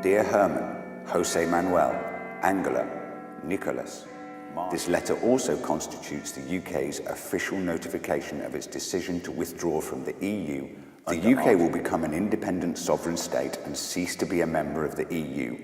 Dear Herman, Jose Manuel, Angela, Nicholas, this letter also constitutes the UK's official notification of its decision to withdraw from the EU. The UK will become an independent sovereign state and cease to be a member of the EU,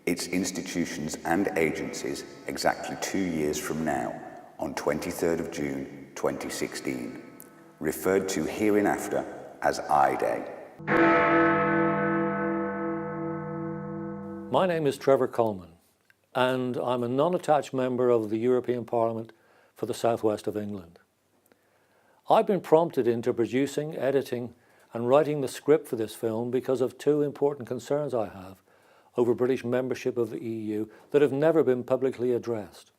its institutions and agencies exactly 2 years from now, on 23rd of June 2016, referred to hereinafter as I-Day. My name is Trevor Coleman, and I'm a non-attached member of the European Parliament for the southwest of England. I've been prompted into producing, editing and writing the script for this film because of two important concerns I have over British membership of the EU that have never been publicly addressed.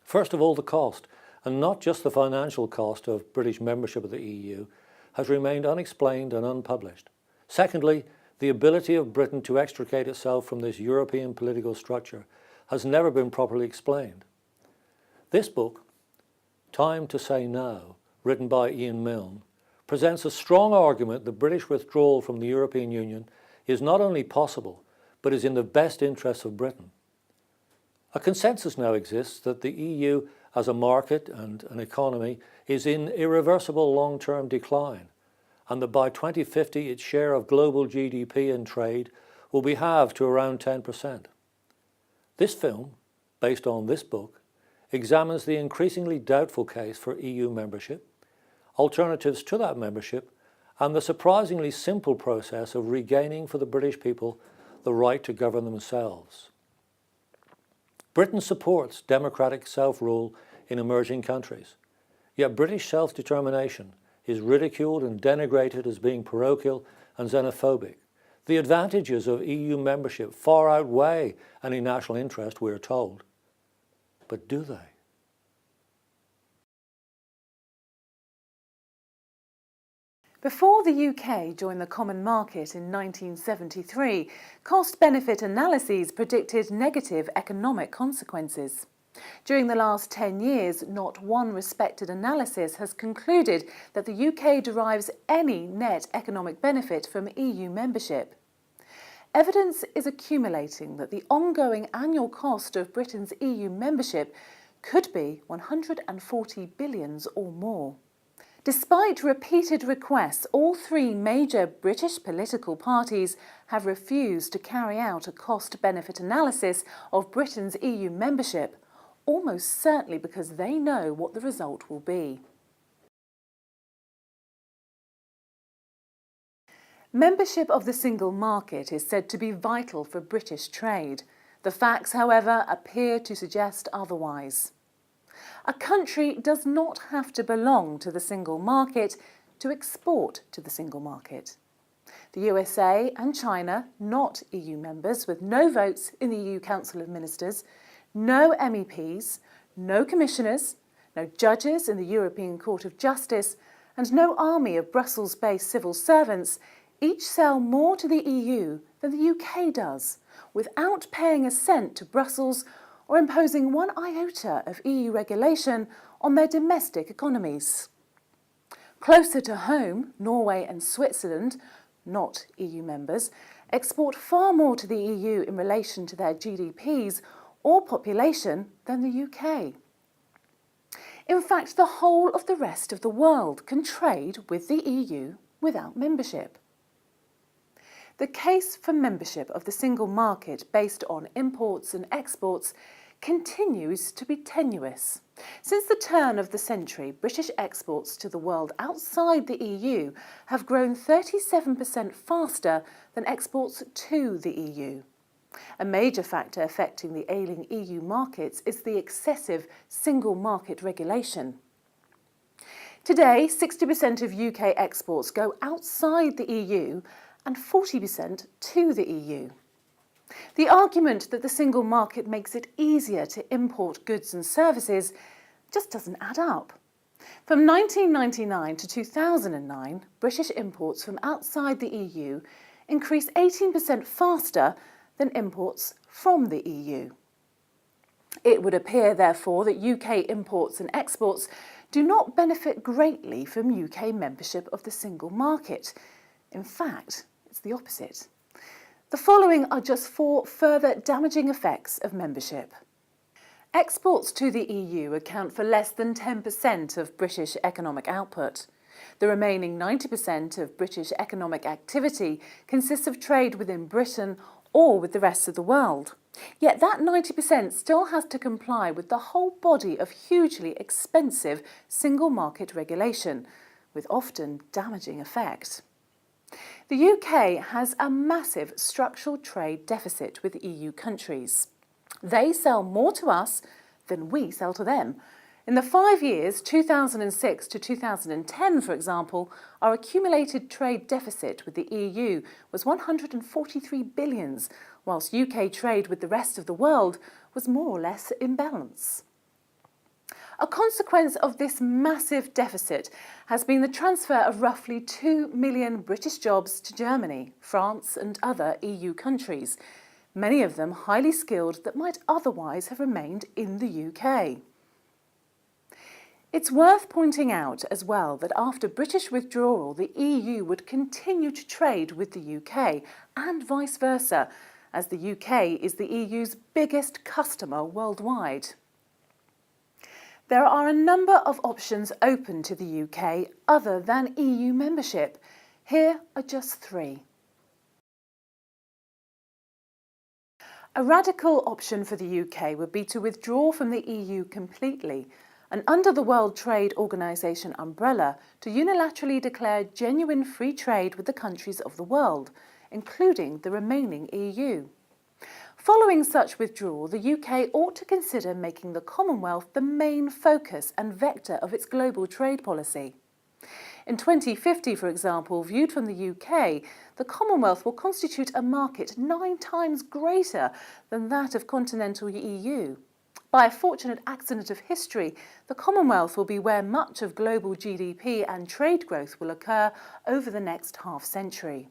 First of all, the cost, and not just the financial cost of British membership of the EU, has remained unexplained and unpublished. Secondly, the ability of Britain to extricate itself from this European political structure has never been properly explained. This book, Time to Say No, written by Ian Milne, presents a strong argument that British withdrawal from the European Union is not only possible, but is in the best interests of Britain. A consensus now exists that the EU as a market and an economy is in irreversible long-term decline, and that by 2050 its share of global GDP and trade will be halved to around 10%. This film, based on this book, examines the increasingly doubtful case for EU membership, alternatives to that membership, and the surprisingly simple process of regaining for the British people the right to govern themselves. Britain supports democratic self-rule in emerging countries, yet British self-determination is ridiculed and denigrated as being parochial and xenophobic. The advantages of EU membership far outweigh any national interest, we're told. But do they? Before the UK joined the Common Market in 1973, cost-benefit analyses predicted negative economic consequences. During the last 10 years, not one respected analysis has concluded that the UK derives any net economic benefit from EU membership. Evidence is accumulating that the ongoing annual cost of Britain's EU membership could be 140 billion or more. Despite repeated requests, all three major British political parties have refused to carry out a cost-benefit analysis of Britain's EU membership, almost certainly because they know what the result will be. Membership of the single market is said to be vital for British trade. The facts, however, appear to suggest otherwise. A country does not have to belong to the single market to export to the single market. The USA and China, not EU members with no votes in the EU Council of Ministers, no MEPs, no commissioners, no judges in the European Court of Justice, and no army of Brussels-based civil servants each sell more to the EU than the UK does, without paying a cent to Brussels or imposing one iota of EU regulation on their domestic economies. Closer to home, Norway and Switzerland, not EU members, export far more to the EU in relation to their GDPs or population than the UK. In fact, the whole of the rest of the world can trade with the EU without membership. The case for membership of the single market based on imports and exports continues to be tenuous. Since the turn of the century, British exports to the world outside the EU have grown 37% faster than exports to the EU. A major factor affecting the ailing EU markets is the excessive single market regulation. Today, 60% of UK exports go outside the EU and 40% to the EU. The argument that the single market makes it easier to import goods and services just doesn't add up. From 1999 to 2009, British imports from outside the EU increased 18% faster than imports from the EU. It would appear, therefore, that UK imports and exports do not benefit greatly from UK membership of the single market. In fact, it's the opposite. The following are just 4 further damaging effects of membership. Exports to the EU account for less than 10% of British economic output. The remaining 90% of British economic activity consists of trade within Britain or with the rest of the world. Yet that 90% still has to comply with the whole body of hugely expensive single market regulation, with often damaging effect. The UK has a massive structural trade deficit with EU countries. They sell more to us than we sell to them. In the 5 years, 2006 to 2010, for example, our accumulated trade deficit with the EU was 143 billion, whilst UK trade with the rest of the world was more or less in balance. A consequence of this massive deficit has been the transfer of roughly 2 million British jobs to Germany, France and other EU countries, many of them highly skilled that might otherwise have remained in the UK. It's worth pointing out as well that after British withdrawal, the EU would continue to trade with the UK and vice versa, as the UK is the EU's biggest customer worldwide. There are a number of options open to the UK other than EU membership. Here are just 3. A radical option for the UK would be to withdraw from the EU completely and under the World Trade Organization umbrella to unilaterally declare genuine free trade with the countries of the world, including the remaining EU. Following such withdrawal, the UK ought to consider making the Commonwealth the main focus and vector of its global trade policy. In 2050, for example, viewed from the UK, the Commonwealth will constitute a market 9 times greater than that of continental EU. By a fortunate accident of history, the Commonwealth will be where much of global GDP and trade growth will occur over the next half-century.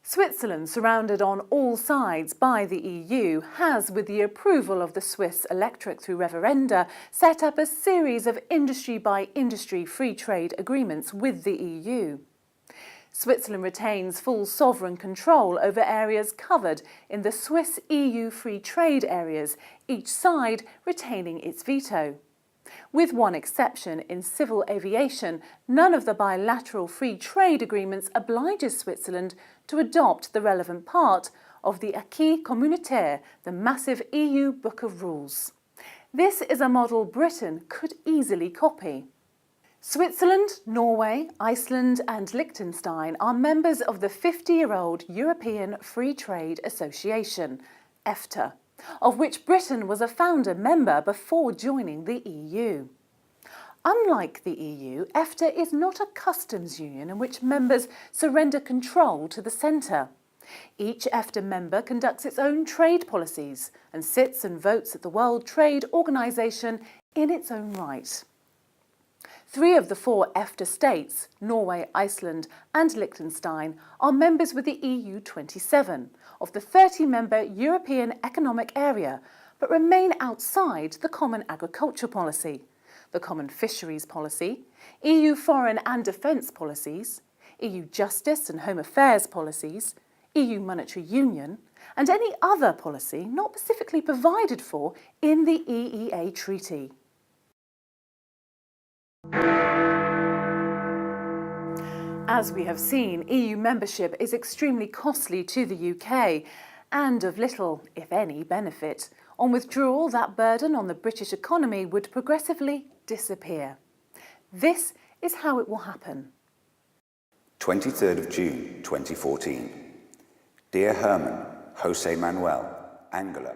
Switzerland, surrounded on all sides by the EU, has, with the approval of the Swiss electorate through referenda, set up a series of industry-by-industry free trade agreements with the EU. Switzerland retains full sovereign control over areas covered in the Swiss-EU free trade areas, each side retaining its veto. With one exception, in civil aviation, none of the bilateral free trade agreements obliges Switzerland to adopt the relevant part of the acquis communautaire, the massive EU book of rules. This is a model Britain could easily copy. Switzerland, Norway, Iceland and Liechtenstein are members of the 50-year-old European Free Trade Association, EFTA, of which Britain was a founder member before joining the EU. Unlike the EU, EFTA is not a customs union in which members surrender control to the centre. Each EFTA member conducts its own trade policies and sits and votes at the World Trade Organization in its own right. 3 of the 4 EFTA states, Norway, Iceland and Liechtenstein, are members with the EU 27 of the 30-member European Economic Area, but remain outside the Common Agriculture Policy, the Common Fisheries Policy, EU Foreign and Defence Policies, EU Justice and Home Affairs Policies, EU Monetary Union, and any other policy not specifically provided for in the EEA Treaty. As we have seen, EU membership is extremely costly to the UK and of little, if any, benefit. On withdrawal, that burden on the British economy would progressively disappear. This is how it will happen. 23rd of June 2014. Dear Herman, Jose Manuel, Angela,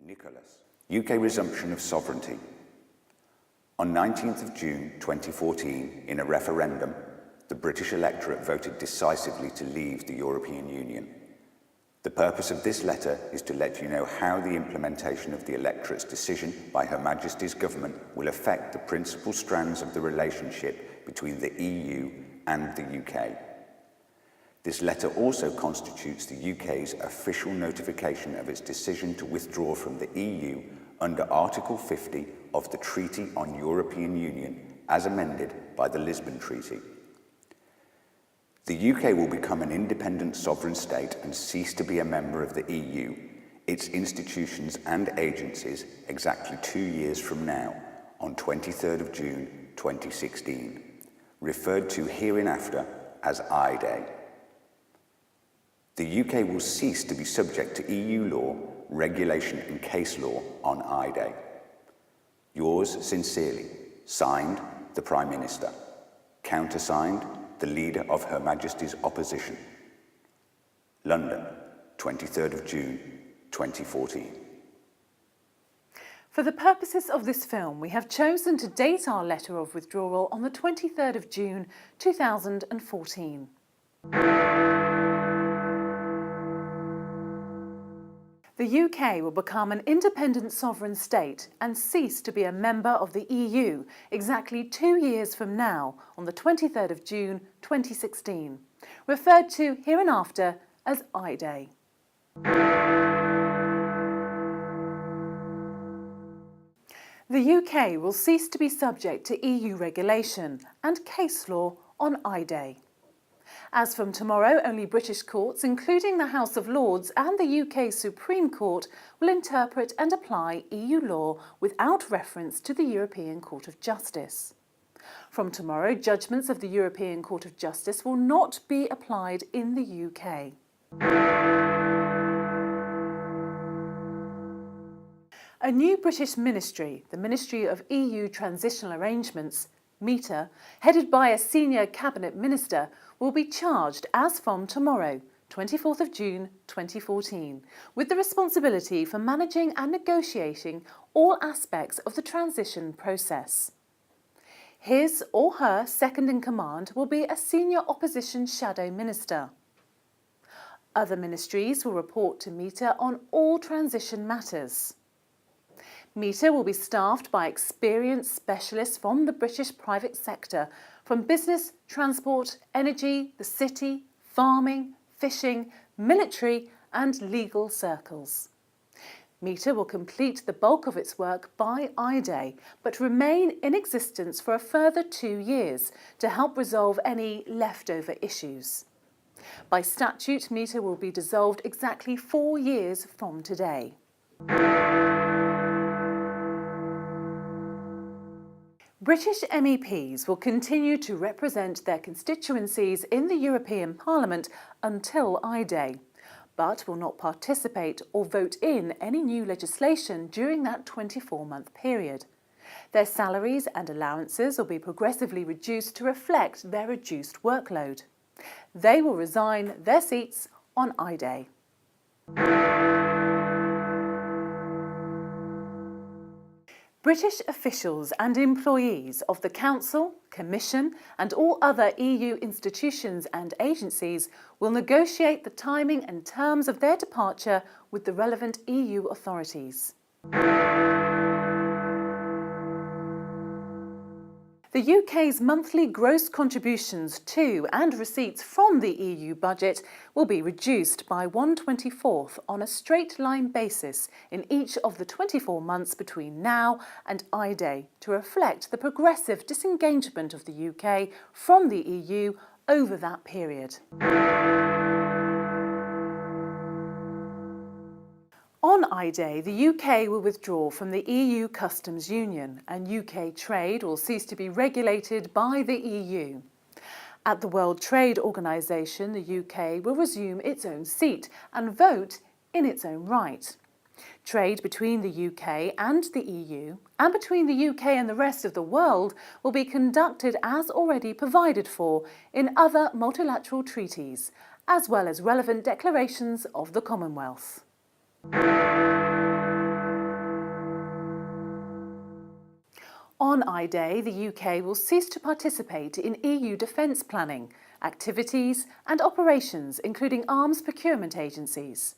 Nicholas. UK resumption of sovereignty. On 19th of June 2014, in a referendum, the British electorate voted decisively to leave the European Union. The purpose of this letter is to let you know how the implementation of the electorate's decision by Her Majesty's government will affect the principal strands of the relationship between the EU and the UK. This letter also constitutes the UK's official notification of its decision to withdraw from the EU under Article 50 of the Treaty on European Union as amended by the Lisbon Treaty. The UK will become an independent sovereign state and cease to be a member of the EU, its institutions and agencies exactly 2 years from now, on 23rd of June 2016, referred to hereinafter as I-Day. The UK will cease to be subject to EU law, regulation and case law on I-Day. Yours sincerely, signed, the Prime Minister. Countersigned, the Leader of Her Majesty's Opposition. London, 23rd of June, 2014. For the purposes of this film, we have chosen to date our letter of withdrawal on the 23rd of June 2014. The UK will become an independent sovereign state and cease to be a member of the EU exactly 2 years from now, on the 23rd of June 2016, referred to hereinafter as I-Day. The UK will cease to be subject to EU regulation and case law on I-Day. As from tomorrow, only British courts, including the House of Lords and the UK Supreme Court, will interpret and apply EU law without reference to the European Court of Justice. From tomorrow, judgments of the European Court of Justice will not be applied in the UK. A new British ministry, the Ministry of EU Transitional Arrangements, MITA, headed by a senior cabinet minister, will be charged as from tomorrow, 24th of June 2014, with the responsibility for managing and negotiating all aspects of the transition process. His or her second in command will be a senior opposition shadow minister. Other ministries will report to MITA on all transition matters. MITA will be staffed by experienced specialists from the British private sector, from business, transport, energy, the city, farming, fishing, military and legal circles. MITA will complete the bulk of its work by I-Day, but remain in existence for a further 2 years to help resolve any leftover issues. By statute, MITA will be dissolved exactly 4 years from today. British MEPs will continue to represent their constituencies in the European Parliament until I-Day, but will not participate or vote in any new legislation during that 24-month period. Their salaries and allowances will be progressively reduced to reflect their reduced workload. They will resign their seats on I-Day. British officials and employees of the Council, Commission and all other EU institutions and agencies will negotiate the timing and terms of their departure with the relevant EU authorities. The UK's monthly gross contributions to and receipts from the EU budget will be reduced by 1/24 on a straight-line basis in each of the 24 months between now and I-Day to reflect the progressive disengagement of the UK from the EU over that period. On I-Day, the UK will withdraw from the EU Customs Union and UK trade will cease to be regulated by the EU. At the World Trade Organization, the UK will resume its own seat and vote in its own right. Trade between the UK and the EU and between the UK and the rest of the world will be conducted as already provided for in other multilateral treaties, as well as relevant declarations of the Commonwealth. On I-Day, the UK will cease to participate in EU defence planning, activities and operations, including arms procurement agencies.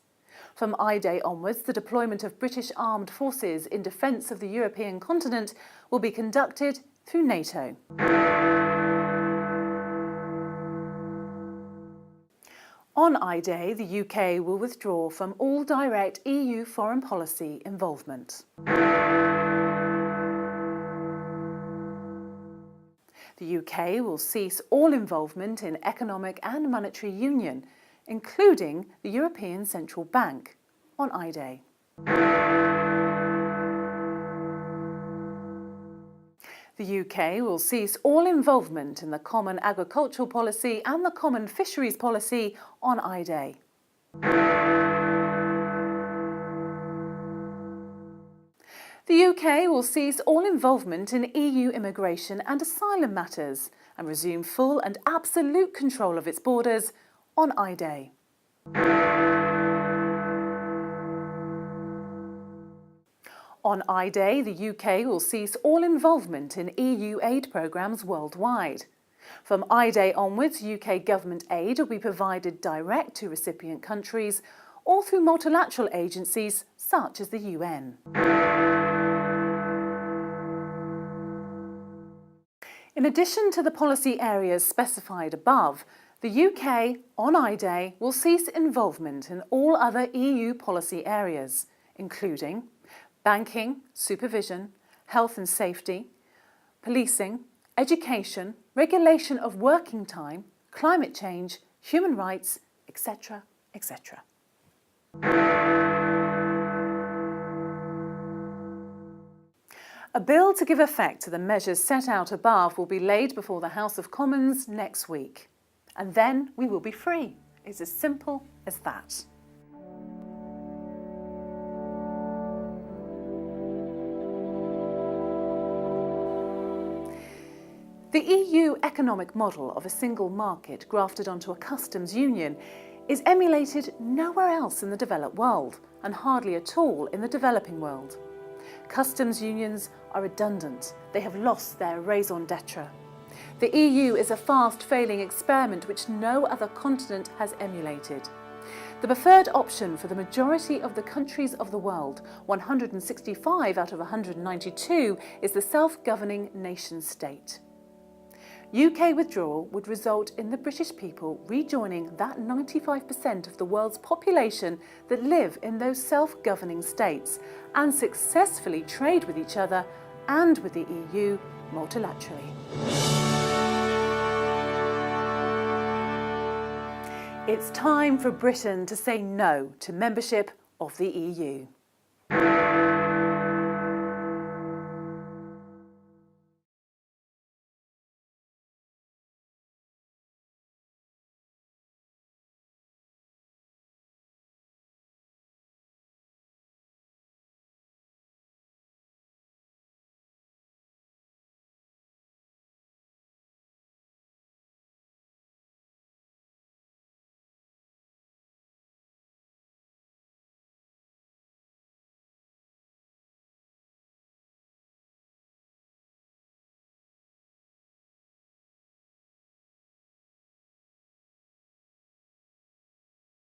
From I-Day onwards, the deployment of British armed forces in defence of the European continent will be conducted through NATO. On I-Day, the UK will withdraw from all direct EU foreign policy involvement. The UK will cease all involvement in economic and monetary union, including the European Central Bank, on I-Day. The UK will cease all involvement in the Common Agricultural Policy and the Common Fisheries Policy on I-Day. The UK will cease all involvement in EU immigration and asylum matters and resume full and absolute control of its borders on I-Day. On I-Day, the UK will cease all involvement in EU aid programmes worldwide. From I-Day onwards, UK government aid will be provided direct to recipient countries or through multilateral agencies such as the UN. In addition to the policy areas specified above, the UK, on I-Day, will cease involvement in all other EU policy areas, including banking, supervision, health and safety, policing, education, regulation of working time, climate change, human rights, etc., etc. A bill to give effect to the measures set out above will be laid before the House of Commons next week. And then we will be free. It's as simple as that. The EU economic model of a single market grafted onto a customs union is emulated nowhere else in the developed world and hardly at all in the developing world. Customs unions are redundant. They have lost their raison d'etre. The EU is a fast-failing experiment which no other continent has emulated. The preferred option for the majority of the countries of the world, 165 out of 192, is the self-governing nation-state. UK withdrawal would result in the British people rejoining that 95% of the world's population that live in those self-governing states and successfully trade with each other and with the EU multilaterally. It's time for Britain to say no to membership of the EU.